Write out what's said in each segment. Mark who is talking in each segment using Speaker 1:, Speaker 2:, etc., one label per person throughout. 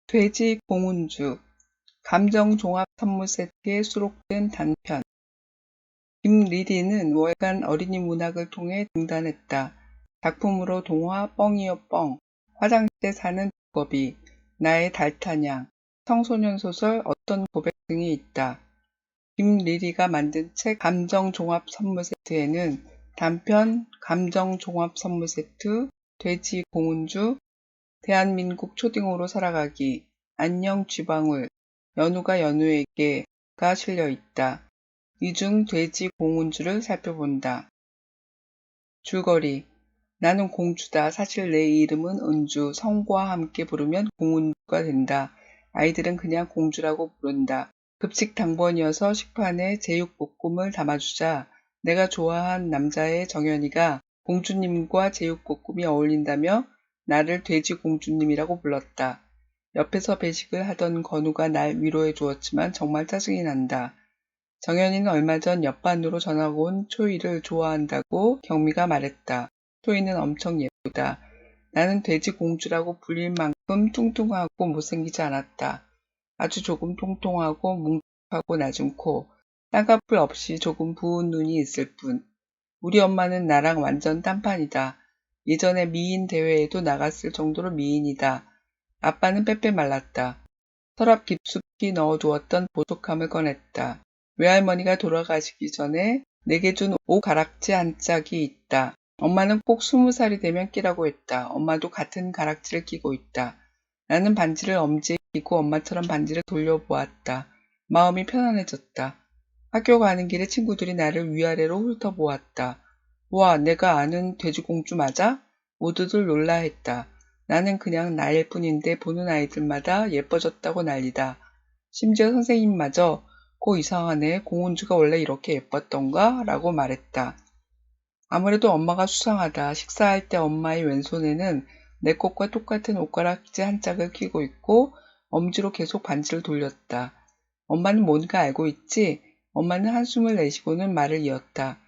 Speaker 1: 돼지 공운주, 감정종합선물세트에 수록된 단편. 김리리는 월간 어린이 문학을 통해 등단했다. 작품으로 동화 뻥이요 뻥, 화장실에 사는 두꺼비, 나의 달타냥, 청소년 소설 어떤 고백 등이 있다. 김리리가 만든 책 감정종합선물세트에는 단편 감정종합선물세트, 돼지 공운주, 대한민국 초딩으로 살아가기, 안녕 쥐방울, 연우가 연우에게가 실려 있다. 이 중 돼지 공운주를 살펴본다. 줄거리. 나는 공주다. 사실 내 이름은 은주. 성과 함께 부르면 공운주가 된다. 아이들은 그냥 공주라고 부른다. 급식 당번이어서 식판에 제육볶음을 담아주자 내가 좋아한 남자의 정연이가 공주님과 제육볶음이 어울린다며 나를 돼지 공주님이라고 불렀다. 옆에서 배식을 하던 건우가 날 위로해 주었지만 정말 짜증이 난다. 정연이는 얼마 전 옆반으로 전학 온 초이를 좋아한다고 경미가 말했다. 초이는 엄청 예쁘다. 나는 돼지 공주라고 불릴 만큼 뚱뚱하고 못생기지 않았다. 아주 조금 통통하고 뭉툭하고 낮은 코, 쌍꺼풀 없이 조금 부은 눈이 있을 뿐. 우리 엄마는 나랑 완전 딴판이다. 예전에 미인 대회에도 나갔을 정도로 미인이다. 아빠는 빼빼 말랐다. 서랍 깊숙이 넣어두었던 보석함을 꺼냈다. 외할머니가 돌아가시기 전에 내게 준 옷 가락지 한 짝이 있다. 엄마는 꼭 20살이 되면 끼라고 했다. 엄마도 같은 가락지를 끼고 있다. 나는 반지를 엄지에 끼고 엄마처럼 반지를 돌려보았다. 마음이 편안해졌다. 학교 가는 길에 친구들이 나를 위아래로 훑어보았다. 와, 내가 아는 돼지공주 맞아? 모두들 놀라했다. 나는 그냥 나일 뿐인데 보는 아이들마다 예뻐졌다고 난리다. 심지어 선생님마저 고 이상하네. 공운주가 원래 이렇게 예뻤던가? 라고 말했다. 아무래도 엄마가 수상하다. 식사할 때 엄마의 왼손에는 내 것과 똑같은 옷가락지 한 짝을 끼고 있고 엄지로 계속 반지를 돌렸다. 엄마는 뭔가 알고 있지? 엄마는 한숨을 내쉬고는 말을 이었다.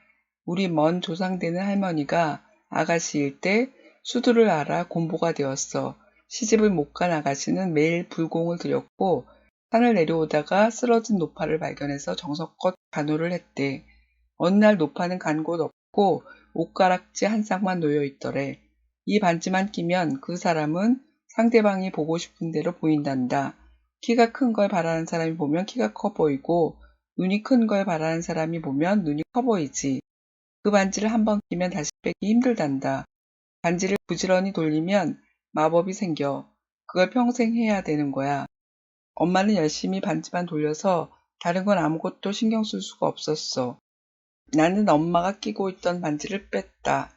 Speaker 1: 우리 먼 조상되는 할머니가 아가씨일 때 수두를 알아 곤보가 되었어. 시집을 못 간 아가씨는 매일 불공을 들였고 산을 내려오다가 쓰러진 노파를 발견해서 정성껏 간호를 했대. 어느 날 노파는 간 곳 없고 옷가락지 한 쌍만 놓여 있더래. 이 반지만 끼면 그 사람은 상대방이 보고 싶은 대로 보인단다. 키가 큰 걸 바라는 사람이 보면 키가 커 보이고 눈이 큰 걸 바라는 사람이 보면 눈이 커 보이지. 그 반지를 한번 끼면 다시 빼기 힘들단다. 반지를 부지런히 돌리면 마법이 생겨. 그걸 평생 해야 되는 거야. 엄마는 열심히 반지만 돌려서 다른 건 아무것도 신경 쓸 수가 없었어. 나는 엄마가 끼고 있던 반지를 뺐다.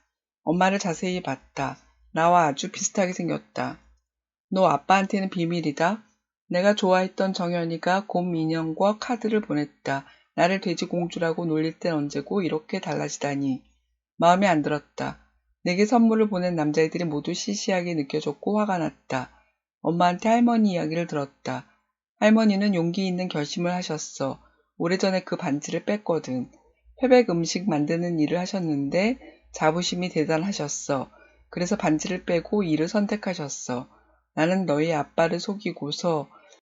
Speaker 1: 엄마를 자세히 봤다. 나와 아주 비슷하게 생겼다. 너 아빠한테는 비밀이다. 내가 좋아했던 정연이가 곰 인형과 카드를 보냈다. 나를 돼지공주라고 놀릴 땐 언제고 이렇게 달라지다니. 마음에 안 들었다. 내게 선물을 보낸 남자애들이 모두 시시하게 느껴졌고 화가 났다. 엄마한테 할머니 이야기를 들었다. 할머니는 용기 있는 결심을 하셨어. 오래전에 그 반지를 뺐거든. 회백 음식 만드는 일을 하셨는데 자부심이 대단하셨어. 그래서 반지를 빼고 일을 선택하셨어. 나는 너희 아빠를 속이고서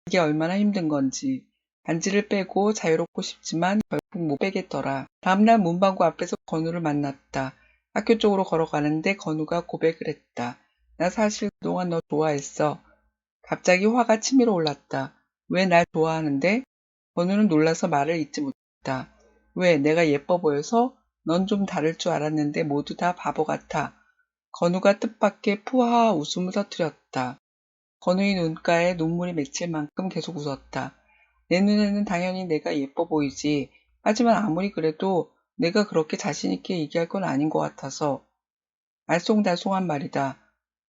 Speaker 1: 이게 얼마나 힘든 건지. 반지를 빼고 자유롭고 싶지만 결국 못 빼겠더라. 다음날 문방구 앞에서 건우를 만났다. 학교 쪽으로 걸어가는데 건우가 고백을 했다. 나 사실 그동안 너 좋아했어. 갑자기 화가 치밀어 올랐다. 왜 날 좋아하는데? 건우는 놀라서 말을 잇지 못했다. 왜 내가 예뻐 보여서? 넌 좀 다를 줄 알았는데 모두 다 바보 같아. 건우가 뜻밖의 푸하하 웃음을 터뜨렸다. 건우의 눈가에 눈물이 맺힐 만큼 계속 웃었다. 내 눈에는 당연히 내가 예뻐 보이지. 하지만 아무리 그래도 내가 그렇게 자신있게 얘기할 건 아닌 것 같아서. 알쏭달쏭한 말이다.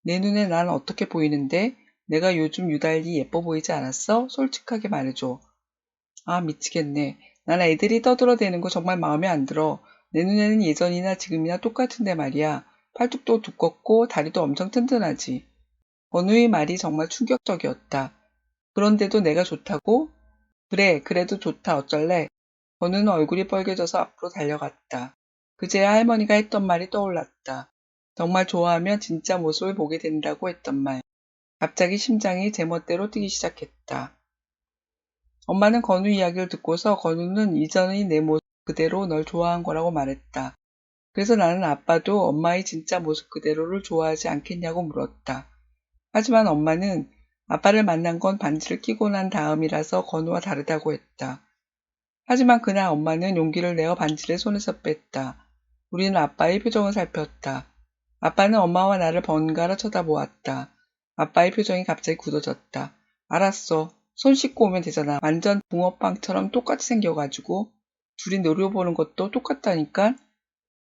Speaker 1: 내 눈에 난 어떻게 보이는데? 내가 요즘 유달리 예뻐 보이지 않았어? 솔직하게 말해줘. 아, 미치겠네. 난 애들이 떠들어대는 거 정말 마음에 안 들어. 내 눈에는 예전이나 지금이나 똑같은데 말이야. 팔뚝도 두껍고 다리도 엄청 튼튼하지. 건우의 말이 정말 충격적이었다. 그런데도 내가 좋다고? 그래, 그래도 좋다. 어쩔래? 건우는 얼굴이 빨개져서 앞으로 달려갔다. 그제야 할머니가 했던 말이 떠올랐다. 정말 좋아하면 진짜 모습을 보게 된다고 했던 말. 갑자기 심장이 제멋대로 뛰기 시작했다. 엄마는 건우 이야기를 듣고서 건우는 이전의 내 모습 그대로 널 좋아한 거라고 말했다. 그래서 나는 아빠도 엄마의 진짜 모습 그대로를 좋아하지 않겠냐고 물었다. 하지만 엄마는 아빠를 만난 건 반지를 끼고 난 다음이라서 건우와 다르다고 했다. 하지만 그날 엄마는 용기를 내어 반지를 손에서 뺐다. 우리는 아빠의 표정을 살폈다. 아빠는 엄마와 나를 번갈아 쳐다보았다. 아빠의 표정이 갑자기 굳어졌다. 알았어. 손 씻고 오면 되잖아. 완전 붕어빵처럼 똑같이 생겨가지고 둘이 노려보는 것도 똑같다니까.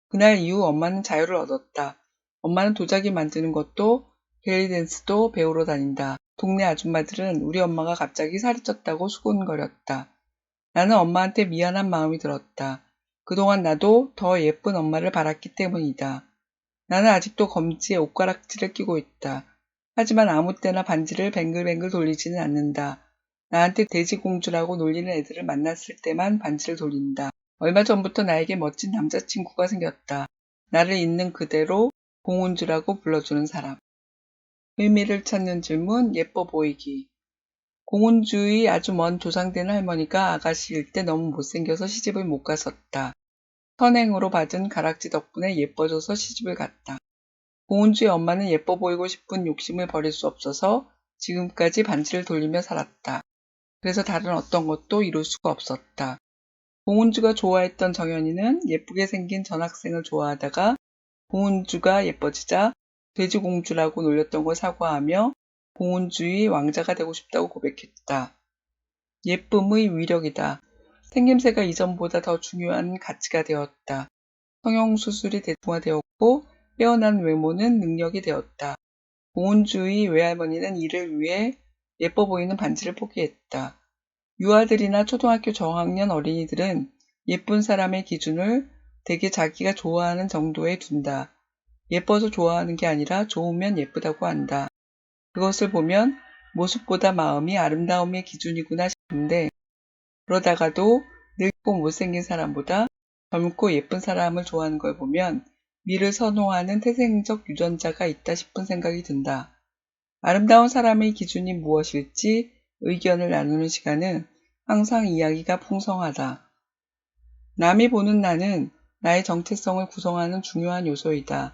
Speaker 1: 그날 이후 엄마는 자유를 얻었다. 엄마는 도자기 만드는 것도 벨리 댄스도 배우러 다닌다. 동네 아줌마들은 우리 엄마가 갑자기 살이 쪘다고 수군거렸다. 나는 엄마한테 미안한 마음이 들었다. 그동안 나도 더 예쁜 엄마를 바랐기 때문이다. 나는 아직도 검지에 옷가락지를 끼고 있다. 하지만 아무 때나 반지를 뱅글뱅글 돌리지는 않는다. 나한테 돼지공주라고 놀리는 애들을 만났을 때만 반지를 돌린다. 얼마 전부터 나에게 멋진 남자친구가 생겼다. 나를 있는 그대로 공운주라고 불러주는 사람. 의미를 찾는 질문, 예뻐 보이기. 공운주의 아주 먼 조상된 할머니가 아가씨일 때 너무 못생겨서 시집을 못 갔었다. 선행으로 받은 가락지 덕분에 예뻐져서 시집을 갔다. 공운주의 엄마는 예뻐 보이고 싶은 욕심을 버릴 수 없어서 지금까지 반지를 돌리며 살았다. 그래서 다른 어떤 것도 이룰 수가 없었다. 공운주가 좋아했던 정연이는 예쁘게 생긴 전학생을 좋아하다가 공운주가 예뻐지자 돼지공주라고 놀렸던 걸 사과하며 공운주의 왕자가 되고 싶다고 고백했다. 예쁨의 위력이다. 생김새가 이전보다 더 중요한 가치가 되었다. 성형수술이 대중화되었고 빼어난 외모는 능력이 되었다. 공운주의 외할머니는 이를 위해 예뻐 보이는 반지를 포기했다. 유아들이나 초등학교 저학년 어린이들은 예쁜 사람의 기준을 대개 자기가 좋아하는 정도에 둔다. 예뻐서 좋아하는 게 아니라 좋으면 예쁘다고 한다. 그것을 보면 모습보다 마음이 아름다움의 기준이구나 싶은데 그러다가도 늙고 못생긴 사람보다 젊고 예쁜 사람을 좋아하는 걸 보면 미를 선호하는 태생적 유전자가 있다 싶은 생각이 든다. 아름다운 사람의 기준이 무엇일지 의견을 나누는 시간은 항상 이야기가 풍성하다. 남이 보는 나는 나의 정체성을 구성하는 중요한 요소이다.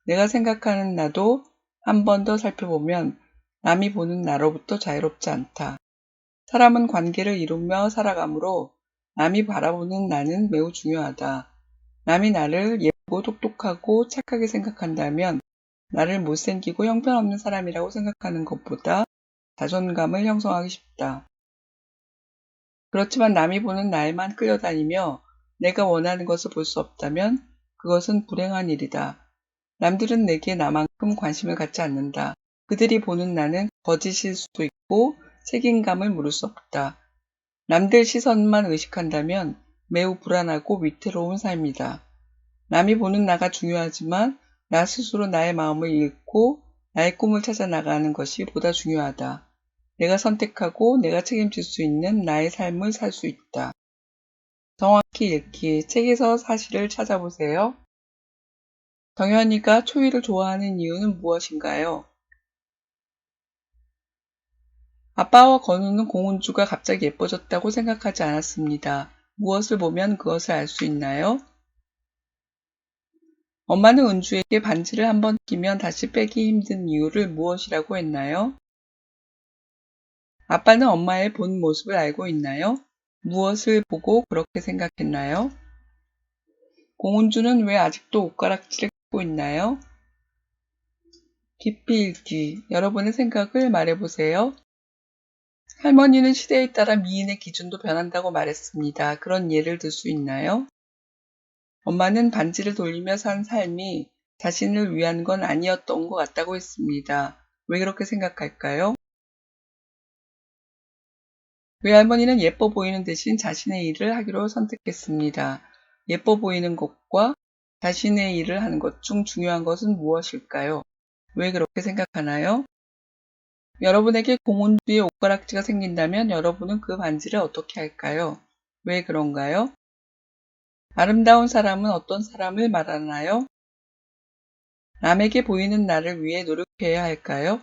Speaker 1: 내가 생각하는 나도 한 번 더 살펴보면 남이 보는 나로부터 자유롭지 않다. 사람은 관계를 이루며 살아가므로 남이 바라보는 나는 매우 중요하다. 남이 나를 예쁘고 똑똑하고 착하게 생각한다면 나를 못생기고 형편없는 사람이라고 생각하는 것보다 자존감을 형성하기 쉽다. 그렇지만 남이 보는 날만 끌려다니며 내가 원하는 것을 볼 수 없다면 그것은 불행한 일이다. 남들은 내게 나만큼 관심을 갖지 않는다. 그들이 보는 나는 거짓일 수도 있고 책임감을 물을 수 없다. 남들 시선만 의식한다면 매우 불안하고 위태로운 삶이다. 남이 보는 나가 중요하지만 나 스스로 나의 마음을 읽고 나의 꿈을 찾아 나가는 것이 보다 중요하다. 내가 선택하고 내가 책임질 수 있는 나의 삶을 살 수 있다. 정확히 읽기, 책에서 사실을 찾아보세요. 정연이가 초이를 좋아하는 이유는 무엇인가요? 아빠와 건우는 공운주가 갑자기 예뻐졌다고 생각하지 않았습니다. 무엇을 보면 그것을 알 수 있나요? 엄마는 은주에게 반지를 한번 끼면 다시 빼기 힘든 이유를 무엇이라고 했나요? 아빠는 엄마의 본 모습을 알고 있나요? 무엇을 보고 그렇게 생각했나요? 공운주는 왜 아직도 옷가락지를 끼고 있나요? 깊이 읽기. 여러분의 생각을 말해보세요. 할머니는 시대에 따라 미인의 기준도 변한다고 말했습니다. 그런 예를 들 수 있나요? 엄마는 반지를 돌리며 산 삶이 자신을 위한 건 아니었던 것 같다고 했습니다. 왜 그렇게 생각할까요? 외할머니는 예뻐 보이는 대신 자신의 일을 하기로 선택했습니다. 예뻐 보이는 것과 자신의 일을 하는 것 중 중요한 것은 무엇일까요? 왜 그렇게 생각하나요? 여러분에게 공운주의 옷가락지가 생긴다면 여러분은 그 반지를 어떻게 할까요? 왜 그런가요? 아름다운 사람은 어떤 사람을 말하나요? 남에게 보이는 나를 위해 노력해야 할까요?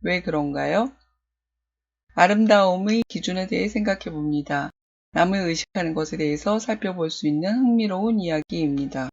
Speaker 1: 왜 그런가요? 아름다움의 기준에 대해 생각해 봅니다. 남을 의식하는 것에 대해서 살펴볼 수 있는 흥미로운 이야기입니다.